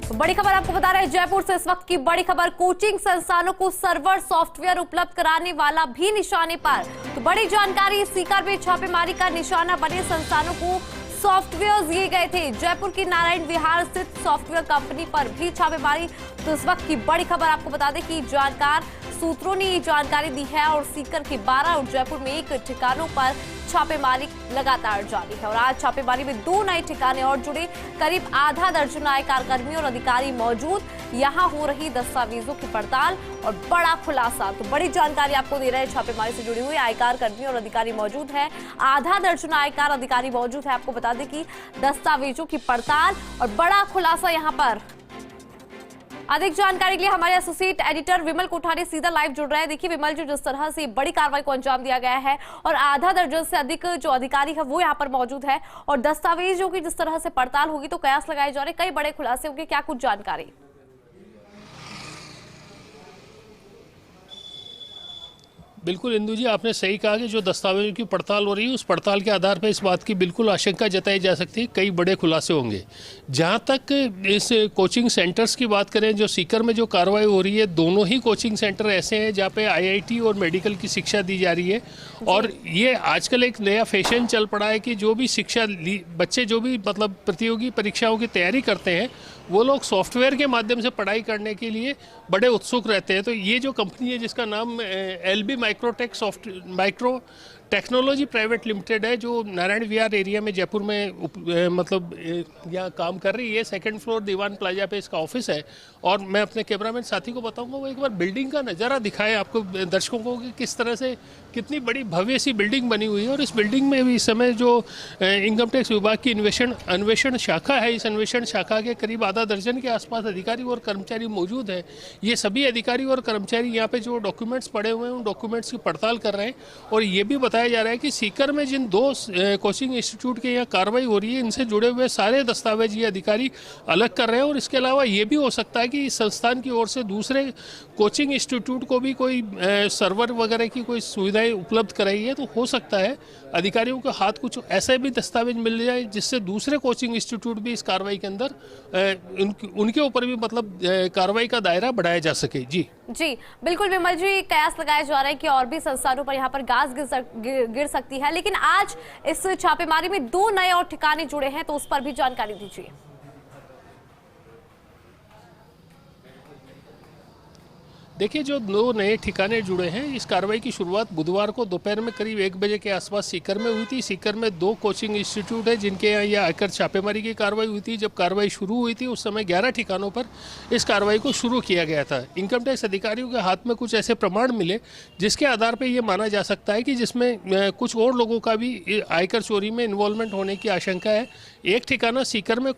बड़ी खबर आपको बता रहे हैं जयपुर से इस वक्त की बड़ी खबर। कोचिंग संस्थानों को सर्वर सॉफ्टवेयर उपलब्ध कराने वाला भी निशाने पर। तो बड़ी जानकारी, सीकर में छापेमारी का निशाना बने संस्थानों को सॉफ्टवेयर दिए गए थे। जयपुर की नारायण विहार स्थित सॉफ्टवेयर कंपनी पर भी छापेमारी। तो इस वक्त की बड़ी खबर आपको बता दें कि जानकार सूत्रों ने ये जानकारी दी है और सीकर के 12 और जयपुर में 1 ठिकानों पर छापेमारी लगातार जारी है। और आज छापेमारी में 2 नए ठिकाने और जुड़े। करीब आधा दर्जन आयकर कर्मी और अधिकारी मौजूद। यहां हो रही दस्तावेजों की पड़ताल और बड़ा खुलासा। तो बड़ी जानकारी आपको दे रहे हैं, छापेमारी से जुड़ी हुई आयकर कर्मी और अधिकारी मौजूद है। आधा दर्जन आयकर अधिकारी मौजूद है। आपको बता दें कि दस्तावेजों की पड़ताल और बड़ा खुलासा यहां पर। अधिक जानकारी के लिए हमारे एसोसिएट एडिटर विमल कोठारी सीधा लाइव जुड़ रहे हैं। देखिए विमल जी, जिस तरह से बड़ी कार्रवाई को अंजाम दिया गया है और आधा दर्जन से अधिक जो अधिकारी है वो यहाँ पर मौजूद है और दस्तावेजों की जिस तरह से पड़ताल होगी तो कयास लगाए जा रहे, कई बड़े खुलासे होंगे, क्या कुछ जानकारी? बिल्कुल इंदु जी, आपने सही कहा कि जो दस्तावेजों की पड़ताल हो रही है उस पड़ताल के आधार पर इस बात की बिल्कुल आशंका जताई जा सकती है कई बड़े खुलासे होंगे। जहां तक इस कोचिंग सेंटर्स की बात करें, जो सीकर में जो कार्रवाई हो रही है, दोनों ही कोचिंग सेंटर ऐसे हैं जहां पे आईआईटी और मेडिकल की शिक्षा दी जा रही है। और ये आजकल एक नया फैशन चल पड़ा है कि जो भी शिक्षा बच्चे जो भी मतलब प्रतियोगी परीक्षाओं की तैयारी करते हैं वो लोग सॉफ्टवेयर के माध्यम से पढ़ाई करने के लिए बड़े उत्सुक रहते हैं। तो ये जो कंपनी है जिसका नाम L B micro technology private limited है, जो नारायण विहार एरिया में जयपुर में मतलब यहाँ काम कर रही है। 2nd फ्लोर दीवान प्लाजा पे इसका ऑफिस है। और मैं अपने कैमरामैन साथी को बताऊंगा वो एक बार बिल्डिंग का नज़ारा दिखाए आपको दर्शकों को कि किस तरह से कितनी बड़ी भव्य सी बिल्डिंग बनी हुई है। और इस बिल्डिंग में भी इस समय जो इनकम टैक्स विभाग की अन्वेषण शाखा है, इस अन्वेषण शाखा के करीब आधा दर्जन के आसपास अधिकारी और कर्मचारी मौजूद हैं। ये सभी अधिकारी और कर्मचारी यहाँ पे जो डॉक्यूमेंट्स पड़े हुए हैं उन डॉक्यूमेंट्स की पड़ताल कर रहे हैं। और ये भी बताया जा रहा है कि सीकर में जिन 2 कोचिंग इंस्टीट्यूट के यहाँ कार्रवाई हो रही है, इनसे जुड़े हुए सारे दस्तावेज ये अधिकारी अलग कर रहे हैं। और इसके अलावा ये भी हो सकता है कि इस संस्थान की ओर से दूसरे कोचिंग इंस्टीट्यूट को भी कोई सर्वर वगैरह की कोई सुविधाएं उपलब्ध कराई है। तो हो सकता है अधिकारियों के हाथ कुछ ऐसे भी दस्तावेज मिल जाए जिससे दूसरे कोचिंग इंस्टीट्यूट भी इस कार्रवाई के अंदर उनके ऊपर भी मतलब कार्रवाई का दायरा बढ़ाया जा सके। जी बिल्कुल विमल जी, कयास लगाया जा रहा है कि और भी संस्थानों पर यहाँ पर गाज गिर सकती है। लेकिन आज इस छापेमारी में 2 नए और ठिकाने जुड़े हैं, तो उस पर भी जानकारी दीजिए। देखिए, जो 2 नए ठिकाने जुड़े हैं, इस कार्रवाई की शुरुआत बुधवार को दोपहर में करीब 1 बजे के आसपास सीकर में हुई थी। सीकर में 2 कोचिंग इंस्टीट्यूट है जिनके यहाँ यह आयकर छापेमारी की कार्रवाई हुई थी। जब कार्रवाई शुरू हुई थी उस समय 11 ठिकानों पर इस कार्रवाई को शुरू किया गया था। इनकम टैक्स अधिकारियों के हाथ में कुछ ऐसे प्रमाण मिले जिसके आधार पर यह माना जा सकता है कि जिसमें कुछ और लोगों का भी आयकर चोरी में इन्वॉल्वमेंट होने की आशंका है। एक ठिकाना सीकर में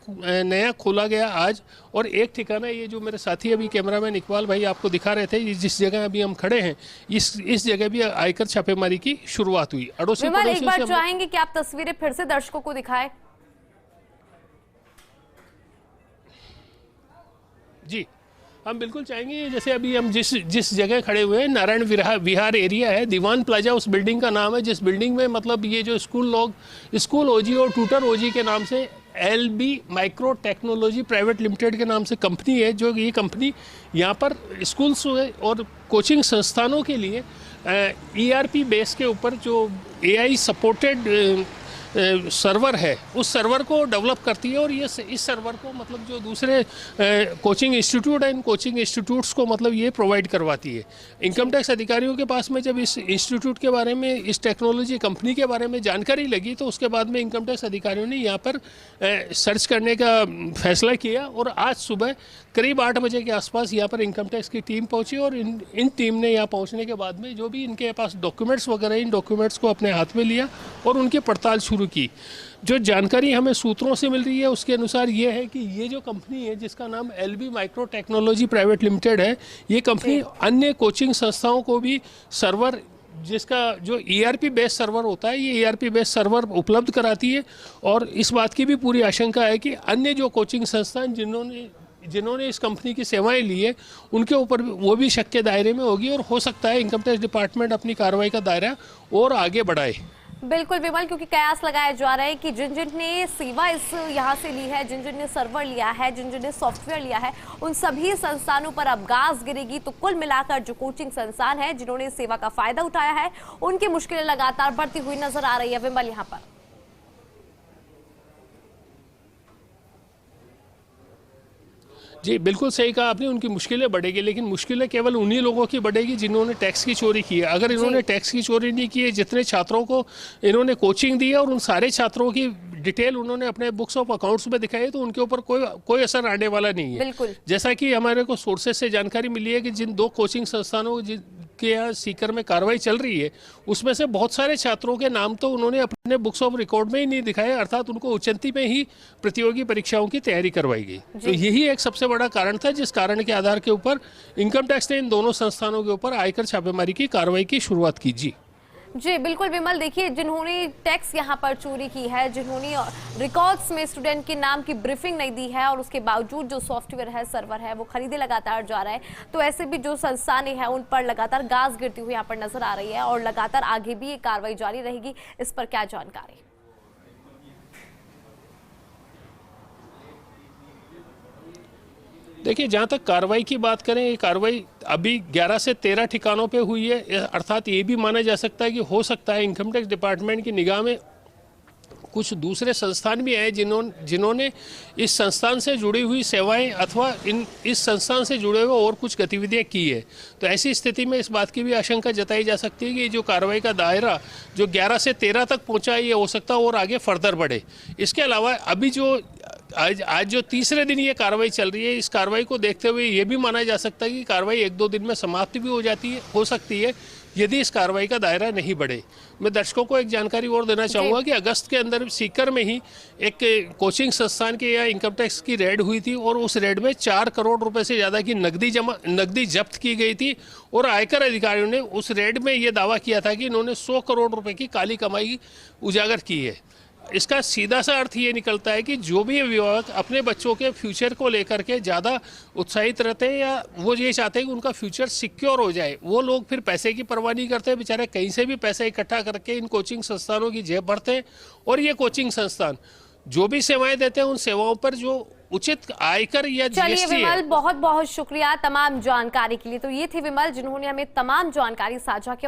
नया खोला गया आज, और एक ठिकाना ये जो मेरे साथी अभी कैमरामैन इकबाल भाई आपको दिखा रहे थे, जिस जगह अभी हम खड़े हैं, इस जगह भी आयकर छापेमारी की शुरुआत हुई। अड़ोसी पड़ोसी एक बार चाहेंगे कि आप तस्वीरें फिर से दर्शकों को दिखाएं। जी, हम बिल्कुल चाहेंगे। जैसे अभी हम जिस जगह खड़े हुए हैं, नारायण विहार एरिया है, दीवान प्लाजा उस बिल्डिंग का नाम है, जिस बिल्डिंग में मतलब ये जो स्कूल ओजी और ट्यूटर ओजी के नाम से L B micro technology private limited के नाम से कंपनी है। जो ये कंपनी यहाँ पर स्कूल्स और कोचिंग संस्थानों के लिए ERP बेस के ऊपर जो AI सपोर्टेड सर्वर है उस सर्वर को डेवलप करती है। और ये इस सर्वर को मतलब जो दूसरे कोचिंग इंस्टीट्यूट है, इन कोचिंग इंस्टीट्यूट्स को मतलब ये प्रोवाइड करवाती है। इनकम टैक्स अधिकारियों के पास में जब इस इंस्टीट्यूट के बारे में, इस टेक्नोलॉजी कंपनी के बारे में जानकारी लगी तो उसके बाद में इनकम टैक्स अधिकारियों ने यहाँ पर सर्च करने का फैसला किया। और आज सुबह करीब 8 बजे के आसपास यहाँ पर इनकम टैक्स की टीम पहुँची। और इन टीम ने यहाँ पहुँचने के बाद में जो भी इनके पास डॉक्यूमेंट्स वगैरह, इन डॉक्यूमेंट्स को अपने हाथ में लिया और उनकी पड़ताल शुरू की। जो जानकारी हमें सूत्रों से मिल रही है उसके अनुसार ये है कि ये जो कंपनी है जिसका नाम L B micro technology private limited है, ये कंपनी अन्य कोचिंग संस्थाओं को भी सर्वर, जिसका जो ERP बेस्ड सर्वर होता है, ये ERP बेस्ड सर्वर उपलब्ध कराती है। और इस बात की भी पूरी आशंका है कि अन्य जो कोचिंग संस्थान जिन्होंने इस कंपनी की सेवाएं ली है उनके ऊपर वो भी शक के दायरे में होगी। और हो सकता है इनकम टैक्स डिपार्टमेंट अपनी कार्रवाई का दायरा और आगे बढ़ाए। बिल्कुल विमल, क्योंकि कयास लगाया जा रहा है कि जिन जिन ने सेवा इस यहाँ से ली है, जिन जिन ने सर्वर लिया है, जिन जिन ने सॉफ्टवेयर लिया है, उन सभी संस्थानों पर अब गाज गिरेगी। तो कुल मिलाकर जो कोचिंग संस्थान है जिन्होंने सेवा का फायदा उठाया है, उनकी मुश्किलें लगातार बढ़ती हुई नजर आ रही है विमल यहाँ पर। जी बिल्कुल सही कहा आपने, उनकी मुश्किलें बढ़ेगी, लेकिन मुश्किलें केवल उन्हीं लोगों की बढ़ेगी जिन्होंने टैक्स की चोरी की है। अगर इन्होंने टैक्स की चोरी नहीं की है, जितने छात्रों को इन्होंने कोचिंग दी है और उन सारे छात्रों की डिटेल उन्होंने अपने बुक्स ऑफ अकाउंट्स में दिखाई है, तो उनके ऊपर कोई असर आने वाला नहीं है। बिल्कुल। जैसा कि हमारे को सोर्सेज से जानकारी मिली है कि जिन 2 कोचिंग संस्थानों के यहाँ सीकर में कार्रवाई चल रही है, उसमें से बहुत सारे छात्रों के नाम तो उन्होंने अपने बुक्स ऑफ रिकॉर्ड में ही नहीं दिखाए, अर्थात उनको उच्चंती में ही प्रतियोगी परीक्षाओं की तैयारी करवाई गई। तो यही एक सबसे बड़ा कारण था, जिस कारण के आधार के ऊपर इनकम टैक्स ने इन दोनों संस्थानों के ऊपर आयकर छापेमारी की कार्रवाई की शुरुआत की। जी बिल्कुल विमल, देखिए जिन्होंने टैक्स यहाँ पर चोरी की है, जिन्होंने रिकॉर्ड्स में स्टूडेंट के नाम की ब्रीफिंग नहीं दी है और उसके बावजूद जो सॉफ्टवेयर है, सर्वर है, वो खरीदे लगातार जा रहा है, तो ऐसे भी जो संस्थानें हैं उन पर लगातार गाज गिरती हुई यहाँ पर नजर आ रही है और लगातार आगे भी ये कार्रवाई जारी रहेगी। इस पर क्या जानकारी? देखिए, जहाँ तक कार्रवाई की बात करें, ये कार्रवाई अभी 11 से 13 ठिकानों पे हुई है, अर्थात ये भी माना जा सकता है कि हो सकता है इनकम टैक्स डिपार्टमेंट की निगाह में कुछ दूसरे संस्थान भी आए जिन्होंने इस संस्थान से जुड़ी हुई सेवाएं अथवा इस संस्थान से जुड़े हुए और कुछ गतिविधियां की है। तो ऐसी स्थिति में इस बात की भी आशंका जताई जा सकती है कि जो कार्रवाई का दायरा जो 11 से 13 तक पहुंचा है, ये हो सकता है और आगे फर्दर बढ़े। इसके अलावा अभी जो आज जो तीसरे दिन ये कार्रवाई चल रही है, इस कार्रवाई को देखते हुए ये भी माना जा सकता है कि कार्रवाई 1-2 दिन में समाप्त भी हो सकती है यदि इस कार्रवाई का दायरा नहीं बढ़े। मैं दर्शकों को एक जानकारी और देना चाहूँगा कि अगस्त के अंदर सीकर में ही एक कोचिंग संस्थान के यहाँ इनकम टैक्स की रेड हुई थी और उस रेड में 4 करोड़ रुपए से ज़्यादा की नकदी जब्त की गई थी और आयकर अधिकारियों ने उस रेड में ये दावा किया था कि इन्होंने 100 करोड़ रुपए की काली कमाई उजागर की है। इसका सीधा सा अर्थ ये निकलता है कि जो भी अभिभावक अपने बच्चों के फ्यूचर को लेकर के ज़्यादा उत्साहित रहते हैं या वो ये चाहते हैं कि उनका फ्यूचर सिक्योर हो जाए, वो लोग फिर पैसे की परवाह नहीं करते, बेचारे कहीं से भी पैसे इकट्ठा करके इन कोचिंग संस्थानों की जेब भरते हैं और ये कोचिंग संस्थान जो भी सेवाएं देते हैं उन सेवाओं पर जो उचित आयकर या चलिए विमल, बहुत बहुत शुक्रिया तमाम जानकारी के लिए। तो ये थे विमल जिन्होंने हमें तमाम जानकारी साझा की।